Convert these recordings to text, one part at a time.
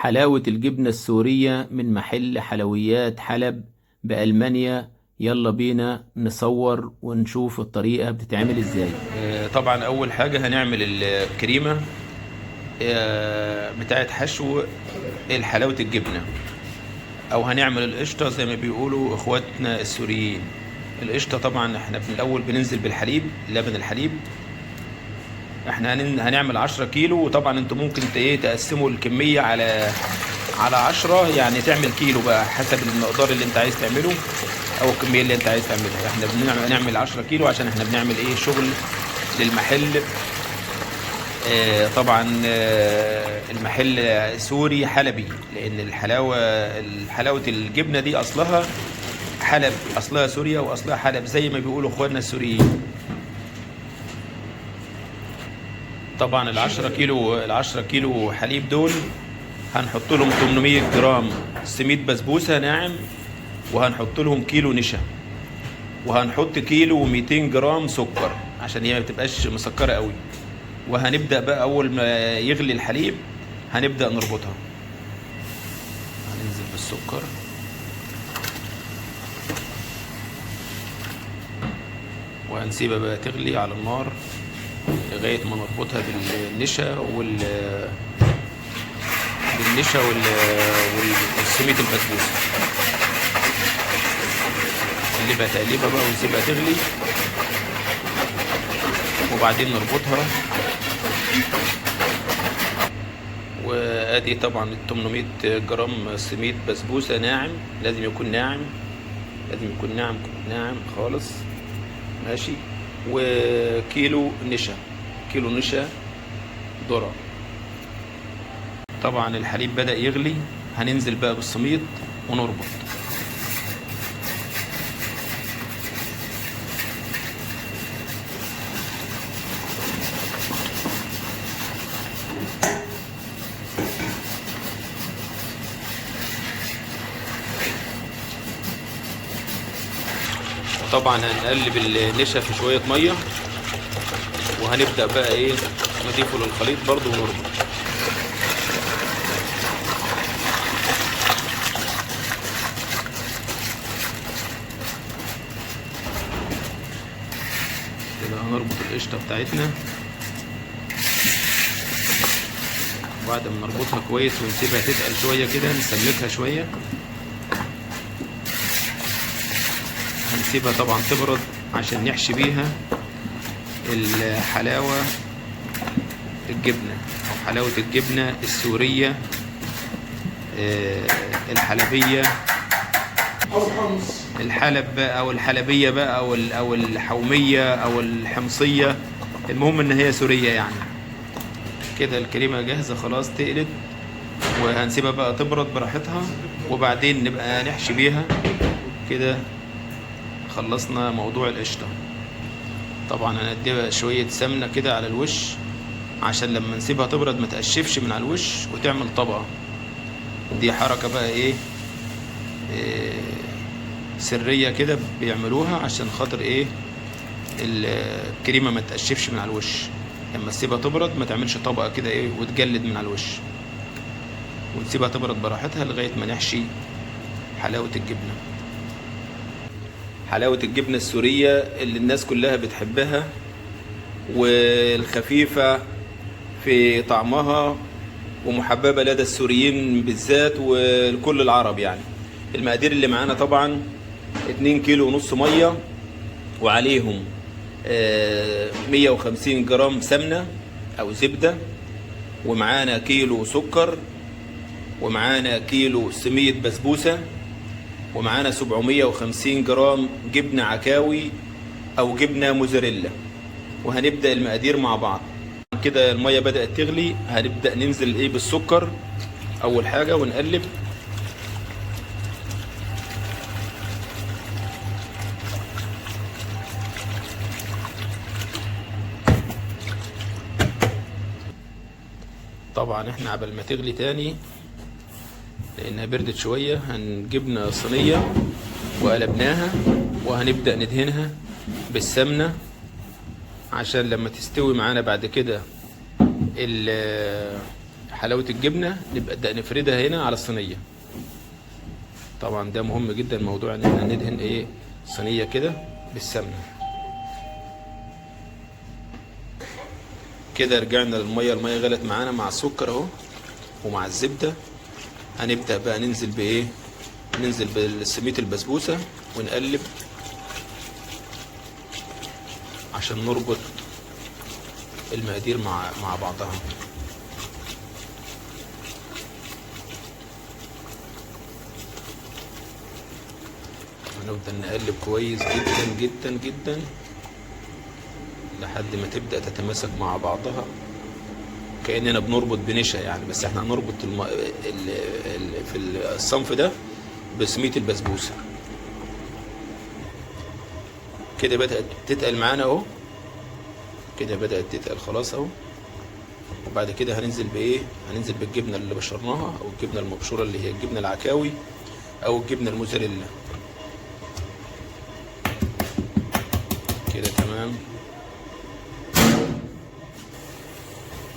حلاوة الجبنة السورية من محل حلويات حلب بألمانيا. يلا بينا نصور ونشوف الطريقة بتتعمل ازاي. طبعا أول حاجة هنعمل الكريمة بتاعت حشو حلاوة الجبنة، أو هنعمل القشطة زي ما بيقولوا إخواتنا السوريين. القشطة طبعا احنا في الأول بننزل بالحليب، لبن الحليب. احنا هنعمل 10 كيلو، وطبعا انتوا ممكن تقسموا الكمية على 10، يعني تعمل كيلو بقى حسب المقدار اللي انت عايز تعمله او الكمية اللي انت عايز تعملها. احنا بنعمل 10 كيلو عشان احنا بنعمل شغل للمحل. طبعا المحل سوري حلبي، لان حلاوة الجبنة دي اصلها حلب، اصلها سوريا واصلها حلب زي ما بيقولوا اخواننا السوريين. طبعا ال10 كيلو حليب دول هنحط لهم 800 جرام سميد بسبوسة ناعم، وهنحط لهم كيلو نشا، وهنحط كيلو و200 جرام سكر عشان هي ما بتبقاش مسكرة قوي. وهنبدأ بقى اول ما يغلي الحليب هنبدأ نربطها. هننزل بالسكر وهنسيبها بقى تغلي على النار لغاية ما نربطها بالنشا والسميد البسبوسة. نقلبها تقليبة بقى ونسيبها تغلي، وبعدين نربطها. وادي طبعا 800 جرام سميد بسبوسة ناعم، لازم يكون ناعم، ناعم خالص، ماشي. وكيلو نشا ذرة. طبعا الحليب بدأ يغلي، هننزل بقى بالسميد ونربط. طبعا هنقلب النشا في شوية مية، وهنبدأ بقى نضيفه للخليط برضو ونربط. كده هنربط القشطة بتاعتنا. بعد ما نربطها كويس ونسيبها تتقل شوية كده، نسلكها شوية، هنسيبها طبعا تبرد عشان نحشي بيها الحلاوة الجبنة، أو حلاوة الجبنة السورية الحلبية أو الحمص، الحلب بقى أو الحلبية بقى أو الحومية أو الحمصية، المهم إن هي سورية يعني. كده الكريمة جاهزة خلاص، تقلت، وهنسيبها بقى تبرد براحتها، وبعدين نبقى نحشي بيها. كده خلصنا موضوع القشطة. طبعا هنديها شوية سمنة كده على الوش عشان لما نسيبها تبرد ما تقشفش من على الوش وتعمل طبقة. دي حركة بقى سرية كده بيعملوها عشان خاطر الكريمة ما تقشفش من على الوش. لما تسيبها تبرد ما تعملش طبقة كده وتجلد من على الوش، ونسيبها تبرد براحتها لغاية ما نحشي حلاوة الجبنة. حلاوة الجبنة السورية اللي الناس كلها بتحبها، والخفيفة في طعمها، ومحببة لدى السوريين بالذات ولكل العرب يعني. المقادير اللي معانا طبعا 2 كيلو ونص مية، وعليهم 150 جرام سمنة أو زبدة، ومعانا كيلو سكر، ومعانا كيلو سميد بسبوسة، ومعانا 750 جرام جبنة عكاوي أو جبنة موزاريلا. وهنبدأ المقادير مع بعض. كده المية بدأت تغلي، هنبدأ ننزل بالسكر أول حاجة ونقلب. طبعا احنا عبال ما تغلي تاني لأنها بردت شوية، هنجيبنا صينية وقلبناها، وهنبدأ ندهنها بالسمنة عشان لما تستوي معانا بعد كده حلاوة الجبنة نبدأ نفردها هنا على الصينية. طبعا ده مهم جدا موضوع ان احنا ندهن ايه الصينية كده بالسمنة. كده رجعنا للمية، المية غلت معانا مع السكر اهو ومع الزبدة. هنبدأ بقى ننزل بايه، ننزل بالسميد البسبوسة ونقلب عشان نربط المقادير مع بعضها. هنفضل نقلب كويس جدا جدا جدا لحد ما تبدأ تتماسك مع بعضها كأننا بنربط بنشا يعني، بس احنا هنربط في الصنف ده بسميد البسبوسة. كده بدأت تتقل معانا اهو، كده بدأت تتقل خلاص اهو. وبعد كده هننزل بايه، هننزل بالجبنة اللي بشرناها او الجبنة المبشورة اللي هي الجبنة العكاوي او الجبنة الموزاريلا. كده تمام.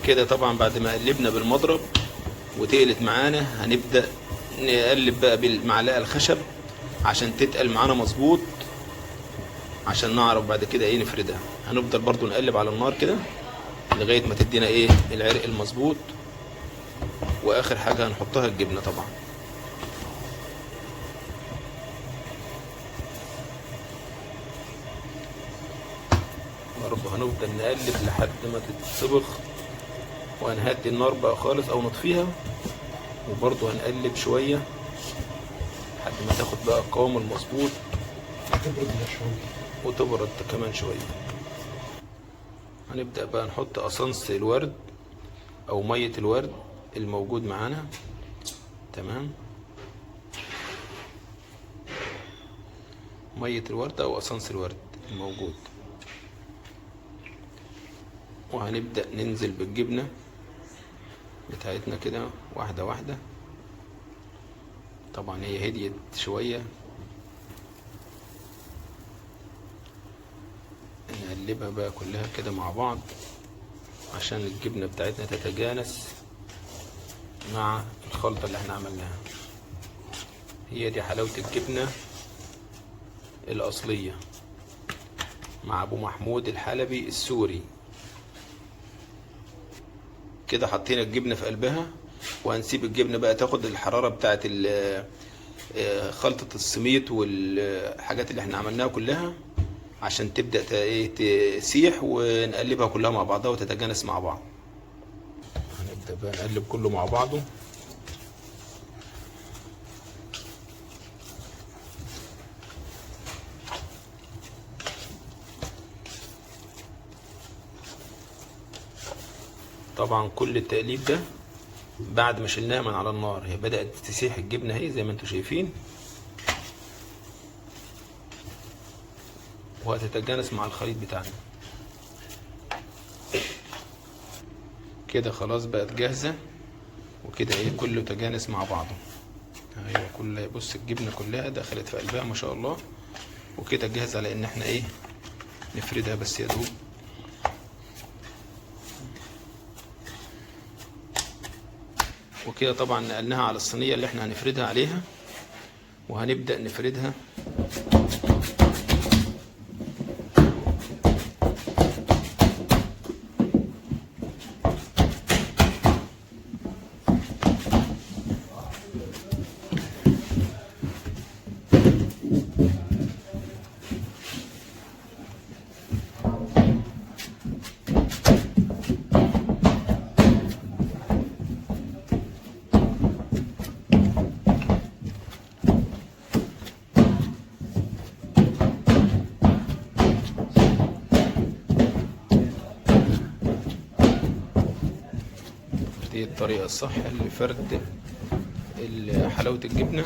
كده طبعا بعد ما قلبنا بالمضرب وتقلت معانا هنبدأ نقلب بقى بالمعلقة الخشب عشان تتقل معانا مظبوط، عشان نعرف بعد كده ايه نفردها. هنفضل برضو نقلب على النار كده لغاية ما تدينا ايه العرق المظبوط. واخر حاجة هنحطها الجبنة طبعا. برضو هنفضل نقلب لحد ما تتصبغ، وهنهدي النار بقى خالص او نطفيها، وبرضو هنقلب شوية لحد ما تاخد بقى القوام المظبوط وتبرد كمان شوية. هنبدأ بقى نحط أسانس الورد أو مية الورد الموجود معانا. تمام، مية الورد أو أسانس الورد الموجود. وهنبدأ ننزل بالجبنة بتاعتنا كده واحدة واحدة. طبعا هي هديت شوية، نقلبها بقى كلها كده مع بعض عشان الجبنة بتاعتنا تتجانس مع الخلطة اللي احنا عملناها. هي دي حلاوة الجبنة الأصلية مع أبو محمود الحلبي السوري. كده حطينا الجبنة في قلبها، وهنسيب الجبنة بقى تاخد الحرارة بتاعت خلطة السميط والحاجات اللي احنا عملناها كلها عشان تبدأ تسيح، ونقلبها كلها مع بعضها وتتجانس مع بعض. هنبدأ بقى نقلب كله مع بعضه. طبعا كل التقليب ده بعد ما شلناها من على النار، هي بدأت تسيح الجبنة اهي زي ما انتم شايفين، وهتتجانس مع الخليط بتاعنا. كده خلاص بقت جاهزة، وكده ايه كله تجانس مع بعضه. ايوه كله، بص الجبنة كلها دخلت في قلبها ما شاء الله. وكده جاهزة على ان احنا ايه نفردها بس يا دوب. وكده طبعا نقلناها على الصينية اللي احنا هنفردها عليها، وهنبدأ نفردها دي الطريقة الصح لفرد حلاوة الجبنة.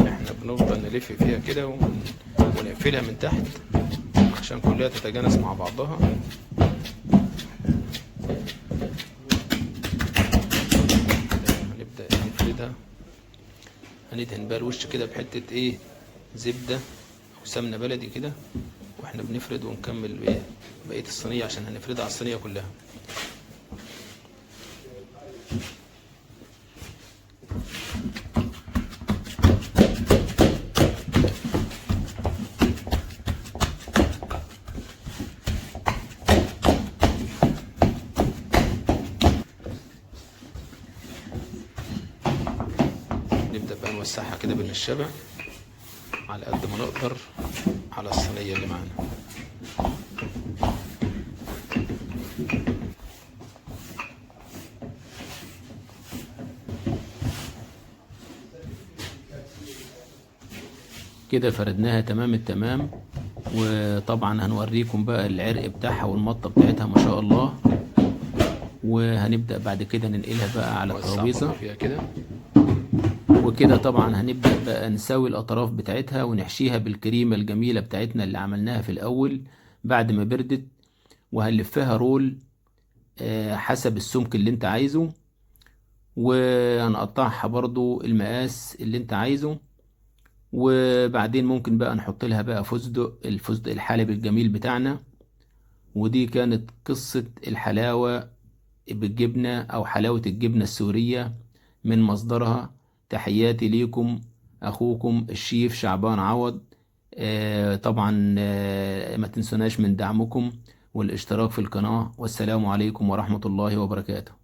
احنا بنفضل نلف فيها كده ونقفلها من تحت عشان كلها تتجانس مع بعضها. هنبدأ نفردها، هندهن بقى الوش كده بحتة ايه زبدة او سمنة بلدي كده واحنا بنفرد، ونكمل بقية الصينية عشان هنفردها على الصينية كلها. نبدأ بقى نوسعها كده بالنشابة على قد ما نقدر على الصينية اللي معانا. كده فردناها تمام التمام، وطبعا هنوريكم بقى العرق بتاعها والمطة بتاعتها ما شاء الله. وهنبدأ بعد كده ننقلها بقى على الترابيزة فيها كده. وكده طبعا هنبدأ بقى نسوي الأطراف بتاعتها ونحشيها بالكريمة الجميلة بتاعتنا اللي عملناها في الأول بعد ما بردت. وهنلفها رول حسب السمك اللي انت عايزه، وهنقطعها برضو المقاس اللي انت عايزه. وبعدين ممكن بقى نحط لها بقى الفستق الحلبي الجميل بتاعنا. ودي كانت قصة الحلاوة بالجبنة أو حلاوة الجبنة السورية من مصدرها. تحياتي ليكم، أخوكم الشيف شعبان عوض. طبعا ما تنسوناش من دعمكم والاشتراك في القناة. والسلام عليكم ورحمة الله وبركاته.